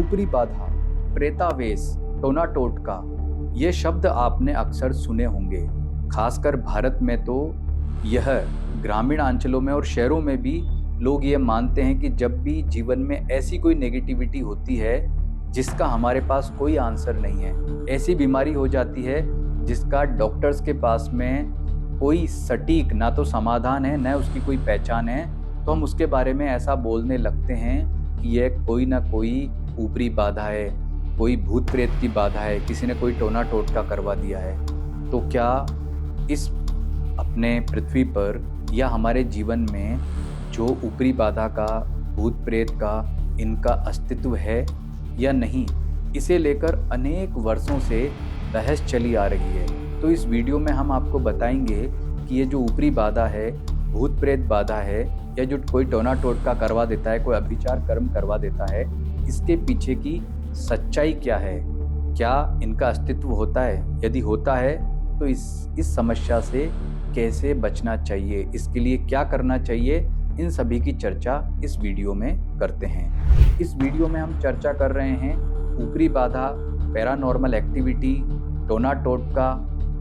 ऊपरी बाधा, प्रेतावेश, टोना टोटका, ये शब्द आपने अक्सर सुने होंगे। खासकर भारत में तो यह ग्रामीण अंचलों में और शहरों में भी लोग ये मानते हैं कि जब भी जीवन में ऐसी कोई नेगेटिविटी होती है जिसका हमारे पास कोई आंसर नहीं है, ऐसी बीमारी हो जाती है जिसका डॉक्टर्स के पास में कोई सटीक ना तो समाधान है न उसकी कोई पहचान है, तो हम उसके बारे में ऐसा बोलने लगते हैं कि यह कोई ना कोई ऊपरी बाधा है, कोई भूत प्रेत की बाधा है, किसी ने कोई टोना टोटका करवा दिया है। तो क्या इस अपने पृथ्वी पर या हमारे जीवन में जो ऊपरी बाधा का, भूत प्रेत का, इनका अस्तित्व है या नहीं, इसे लेकर अनेक वर्षों से बहस चली आ रही है। तो इस वीडियो में हम आपको बताएंगे कि ये जो ऊपरी बाधा है, भूत प्रेत बाधा है, या जो कोई टोना टोटका करवा देता है, कोई अभिचार कर्म करवा देता है, इसके पीछे की सच्चाई क्या है, क्या इनका अस्तित्व होता है, यदि होता है तो इस समस्या से कैसे बचना चाहिए, इसके लिए क्या करना चाहिए, इन सभी की चर्चा इस वीडियो में करते हैं। इस वीडियो में हम चर्चा कर रहे हैं ऊपरी बाधा, पैरानॉर्मल एक्टिविटी, टोना टोटका,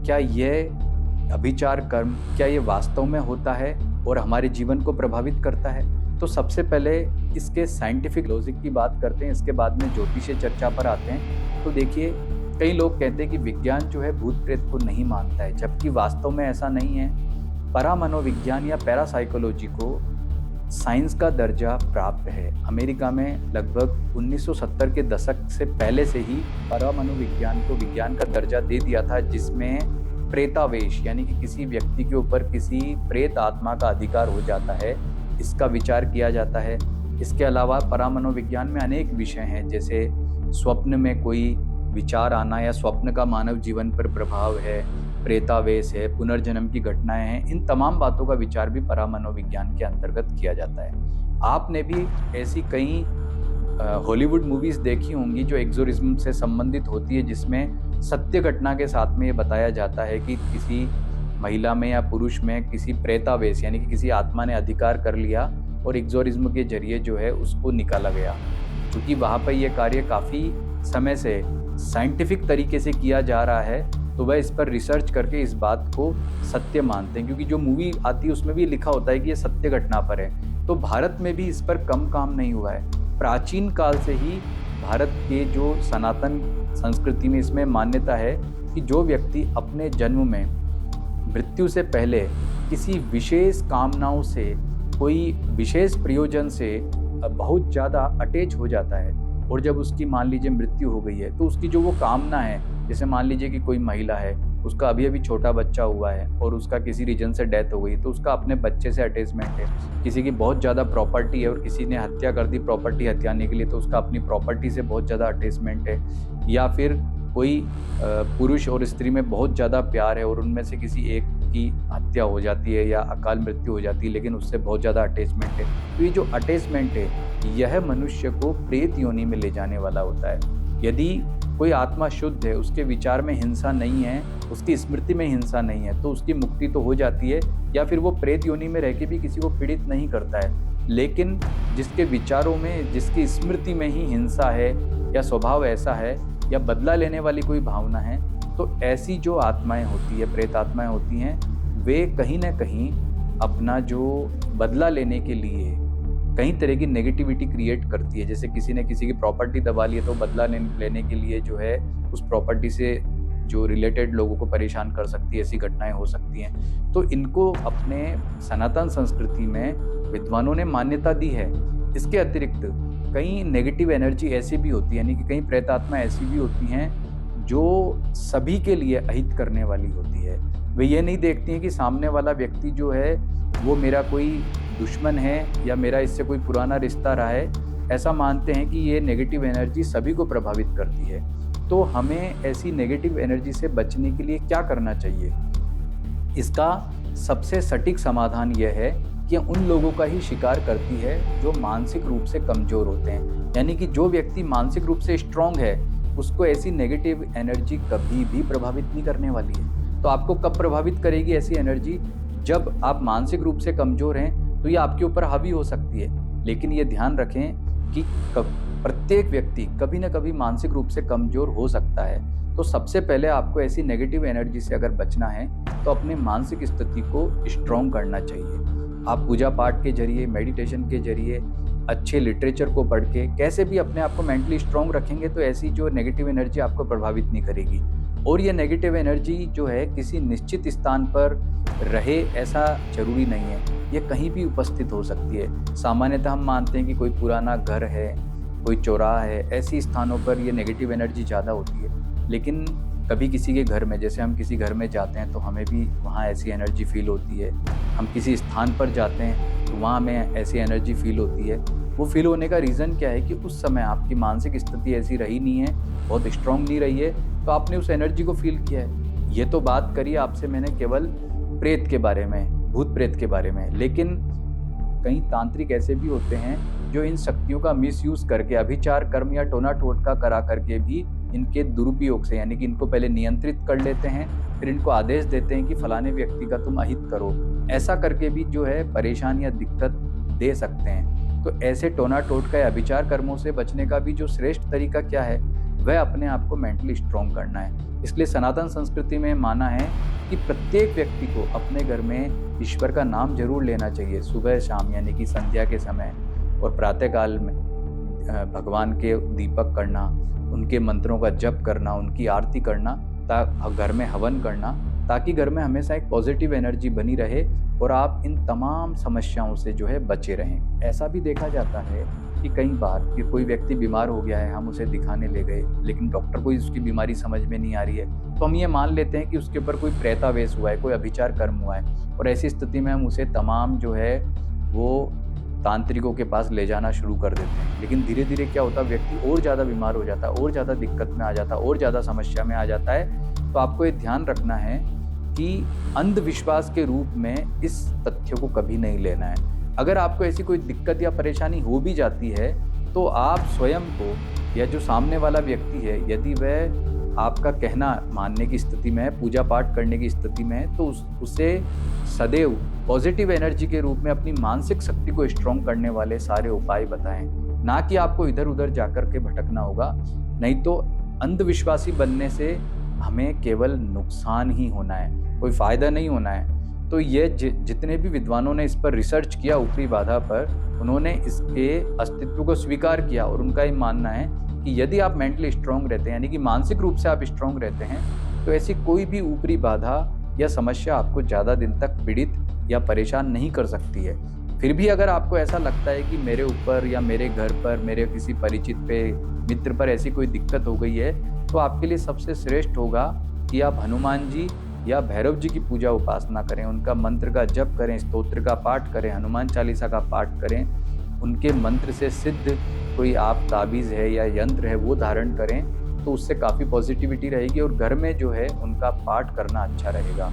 क्या यह अभिचार कर्म, क्या ये वास्तव में होता है और हमारे जीवन को प्रभावित करता है। तो सबसे पहले इसके साइंटिफिक लॉजिक की बात करते हैं, इसके बाद में ज्योतिषीय चर्चा पर आते हैं। तो देखिए, कई लोग कहते हैं कि विज्ञान जो है भूत प्रेत को नहीं मानता है, जबकि वास्तव में ऐसा नहीं है। परामनोविज्ञान या पैरासाइकोलॉजी को साइंस का दर्जा प्राप्त है। अमेरिका में लगभग 1970 के दशक से पहले से ही परामनोविज्ञान को विज्ञान का दर्जा दे दिया था, जिसमें प्रेतावेश यानी कि किसी व्यक्ति के ऊपर किसी प्रेत आत्मा का अधिकार हो जाता है, इसका विचार किया जाता है। इसके अलावा परामनोविज्ञान में अनेक विषय हैं, जैसे स्वप्न में कोई विचार आना या स्वप्न का मानव जीवन पर प्रभाव है, प्रेतावेश है, पुनर्जन्म की घटनाएं हैं। इन तमाम बातों का विचार भी परामनोविज्ञान के अंतर्गत किया जाता है। आपने भी ऐसी कई हॉलीवुड मूवीज देखी होंगी जो एक्सोरिज्म से संबंधित होती है, जिसमें सत्य घटना के साथ में ये बताया जाता है कि किसी महिला में या पुरुष में किसी प्रेतावेश यानी कि किसी आत्मा ने अधिकार कर लिया और एक्सोरिज्म के जरिए जो है उसको निकाला गया। क्योंकि वहाँ पर यह कार्य काफ़ी समय से साइंटिफिक तरीके से किया जा रहा है, तो वह इस पर रिसर्च करके इस बात को सत्य मानते हैं, क्योंकि जो मूवी आती है उसमें भी लिखा होता है कि ये सत्य घटना पर है। तो भारत में भी इस पर कम काम नहीं हुआ है। प्राचीन काल से ही भारत के जो सनातन संस्कृति में इसमें मान्यता है कि जो व्यक्ति अपने जन्म में मृत्यु से पहले किसी विशेष कामनाओं से, कोई विशेष प्रयोजन से बहुत ज़्यादा अटैच हो जाता है, और जब उसकी मान लीजिए मृत्यु हो गई है, तो उसकी जो वो कामना है, जैसे मान लीजिए कि कोई महिला है, उसका अभी अभी छोटा बच्चा हुआ है और उसका किसी रीजन से डेथ हो गई, तो उसका अपने बच्चे से अटैचमेंट है। किसी की बहुत ज़्यादा प्रॉपर्टी है और किसी ने हत्या कर दी प्रॉपर्टी हथियाने के लिए, तो उसका अपनी प्रॉपर्टी से बहुत ज़्यादा अटैचमेंट है। या फिर कोई पुरुष और स्त्री में बहुत ज़्यादा प्यार है और उनमें से किसी एक की हत्या हो जाती है या अकाल मृत्यु हो जाती है, लेकिन उससे बहुत ज़्यादा अटैचमेंट है। तो ये जो अटैचमेंट है, यह मनुष्य को प्रेत योनि में ले जाने वाला होता है। यदि कोई आत्मा शुद्ध है, उसके विचार में हिंसा नहीं है, उसकी स्मृति में हिंसा नहीं है, तो उसकी मुक्ति तो हो जाती है, या फिर वो प्रेत योनि में रह के भी किसी को पीड़ित नहीं करता है। लेकिन जिसके विचारों में, जिसकी स्मृति में ही हिंसा है या स्वभाव ऐसा है या बदला लेने वाली कोई भावना है, तो ऐसी जो आत्माएं होती है, प्रेत आत्माएं होती हैं, वे कहीं ना कहीं अपना जो बदला लेने के लिए कई तरह की नेगेटिविटी क्रिएट करती है। जैसे किसी ने किसी की प्रॉपर्टी दबा ली है, तो बदला लेने के लिए जो है उस प्रॉपर्टी से जो रिलेटेड लोगों को परेशान कर सकती है, ऐसी घटनाएं हो सकती हैं। तो इनको अपने सनातन संस्कृति में विद्वानों ने मान्यता दी है। इसके अतिरिक्त कई नेगेटिव एनर्जी ऐसी भी होती है, यानी कि कई प्रेतात्मा ऐसी भी होती हैं जो सभी के लिए अहित करने वाली होती है। वे ये नहीं देखती हैं कि सामने वाला व्यक्ति जो है वो मेरा कोई दुश्मन है या मेरा इससे कोई पुराना रिश्ता रहा है। ऐसा मानते हैं कि ये नेगेटिव एनर्जी सभी को प्रभावित करती है। तो हमें ऐसी नेगेटिव एनर्जी से बचने के लिए क्या करना चाहिए? इसका सबसे सटीक समाधान यह है कि उन लोगों का ही शिकार करती है जो मानसिक रूप से कमज़ोर होते हैं। यानी कि जो व्यक्ति मानसिक रूप से स्ट्रांग है, उसको ऐसी नेगेटिव एनर्जी कभी भी प्रभावित नहीं करने वाली है। तो आपको कब प्रभावित करेगी ऐसी एनर्जी? जब आप मानसिक रूप से कमज़ोर हैं, तो ये आपके ऊपर हावी हो सकती है। लेकिन ये ध्यान रखें कि प्रत्येक व्यक्ति कभी न कभी मानसिक रूप से कमज़ोर हो सकता है। तो सबसे पहले आपको ऐसी नेगेटिव एनर्जी से अगर बचना है, तो अपने मानसिक स्थिति को स्ट्रॉन्ग करना चाहिए। आप पूजा पाठ के ज़रिए, मेडिटेशन के ज़रिए, अच्छे लिटरेचर को पढ़ के कैसे भी अपने आप को मेंटली स्ट्रॉन्ग रखेंगे, तो ऐसी जो नेगेटिव एनर्जी आपको प्रभावित नहीं करेगी। और ये नेगेटिव एनर्जी जो है किसी निश्चित स्थान पर रहे ऐसा ज़रूरी नहीं है, ये कहीं भी उपस्थित हो सकती है। सामान्यतः हम मानते हैं कि कोई पुराना घर है, कोई चौराहा है, ऐसी स्थानों पर ये नेगेटिव एनर्जी ज़्यादा होती है। लेकिन कभी किसी के घर में, जैसे हम किसी घर में जाते हैं तो हमें भी वहाँ ऐसी एनर्जी फ़ील होती है। हम किसी स्थान पर जाते हैं तो वहाँ हमें ऐसी एनर्जी फ़ील होती है। वो फ़ील होने का रीज़न क्या है कि उस समय आपकी मानसिक स्थिति ऐसी रही नहीं है, बहुत स्ट्रॉन्ग नहीं रही है, तो आपने उस एनर्जी को फ़ील किया है। ये तो बात करी आपसे मैंने केवल प्रेत के बारे में, भूत प्रेत के बारे में, लेकिन कई तांत्रिक ऐसे भी होते हैं जो इन शक्तियों का मिसयूज़ करके अभिचार कर्म या टोना टोटका करा करके भी इनके दुरुपयोग से, यानी कि इनको पहले नियंत्रित कर लेते हैं, फिर इनको आदेश देते हैं कि फलाने व्यक्ति का तुम अहित करो। ऐसा करके भी जो है परेशानी या दिक्कत दे सकते हैं। तो ऐसे टोना टोटका या अभिचार कर्मों से बचने का भी जो श्रेष्ठ तरीका क्या है, वह अपने आप को मेंटली स्ट्रॉन्ग करना है। इसलिए सनातन संस्कृति में माना है कि प्रत्येक व्यक्ति को अपने घर में ईश्वर का नाम जरूर लेना चाहिए, सुबह शाम, यानी कि संध्या के समय और प्रातःकाल में भगवान के दीपक करना, उनके मंत्रों का जप करना, उनकी आरती करना, घर में हवन करना, ताकि घर में हमेशा एक पॉजिटिव एनर्जी बनी रहे और आप इन तमाम समस्याओं से जो है बचे रहें। ऐसा भी देखा जाता है कि कई बार कि कोई व्यक्ति बीमार हो गया है, हम उसे दिखाने ले गए, लेकिन डॉक्टर को उसकी बीमारी समझ में नहीं आ रही है, तो हम ये मान लेते हैं कि उसके ऊपर कोई प्रेतावेश हुआ है, कोई अभिचार कर्म हुआ है, और ऐसी स्थिति में हम उसे तमाम जो है वो तांत्रिकों के पास ले जाना शुरू कर देते हैं। लेकिन धीरे धीरे क्या होता है, व्यक्ति और ज़्यादा बीमार हो जाता है, और ज़्यादा दिक्कत में आ जाता है, और ज़्यादा समस्या में आ जाता है। तो आपको ये ध्यान रखना है कि अंधविश्वास के रूप में इस तथ्य को कभी नहीं लेना है। अगर आपको ऐसी कोई दिक्कत या परेशानी हो भी जाती है, तो आप स्वयं को या जो सामने वाला व्यक्ति है, यदि वह आपका कहना मानने की स्थिति में है, पूजा पाठ करने की स्थिति में है, तो उसे सदैव पॉजिटिव एनर्जी के रूप में अपनी मानसिक शक्ति को स्ट्रॉन्ग करने वाले सारे उपाय बताएं। ना कि आपको इधर उधर जाकर के भटकना होगा, नहीं तो अंधविश्वासी बनने से हमें केवल नुकसान ही होना है, कोई फ़ायदा नहीं होना है। तो ये जितने भी विद्वानों ने इस पर रिसर्च किया ऊपरी बाधा पर, उन्होंने इसके अस्तित्व को स्वीकार किया और उनका ये मानना है कि यदि आप मेंटली स्ट्रॉन्ग रहते हैं, यानी कि मानसिक रूप से आप स्ट्रॉन्ग रहते हैं, तो ऐसी कोई भी ऊपरी बाधा या समस्या आपको ज़्यादा दिन तक पीड़ित या परेशान नहीं कर सकती है। फिर भी अगर आपको ऐसा लगता है कि मेरे ऊपर या मेरे घर पर, मेरे किसी परिचित पे, मित्र पर ऐसी कोई दिक्कत हो गई है, तो आपके लिए सबसे श्रेष्ठ होगा कि आप हनुमान जी या भैरव जी की पूजा उपासना करें, उनका मंत्र का जप करें, स्तोत्र का पाठ करें, हनुमान चालीसा का पाठ करें, उनके मंत्र से सिद्ध कोई आप ताबीज़ है या यंत्र है वो धारण करें, तो उससे काफ़ी पॉजिटिविटी रहेगी और घर में जो है उनका पाठ करना अच्छा रहेगा।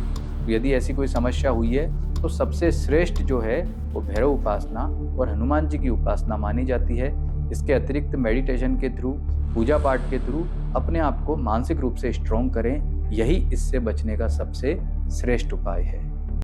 तो यदि ऐसी कोई समस्या हुई है, तो सबसे श्रेष्ठ जो है वो भैरव उपासना और हनुमान जी की उपासना मानी जाती है। इसके अतिरिक्त मेडिटेशन के थ्रू, पूजा पाठ के थ्रू अपने आप को मानसिक रूप से स्ट्रॉन्ग करें, यही इससे बचने का सबसे श्रेष्ठ उपाय है।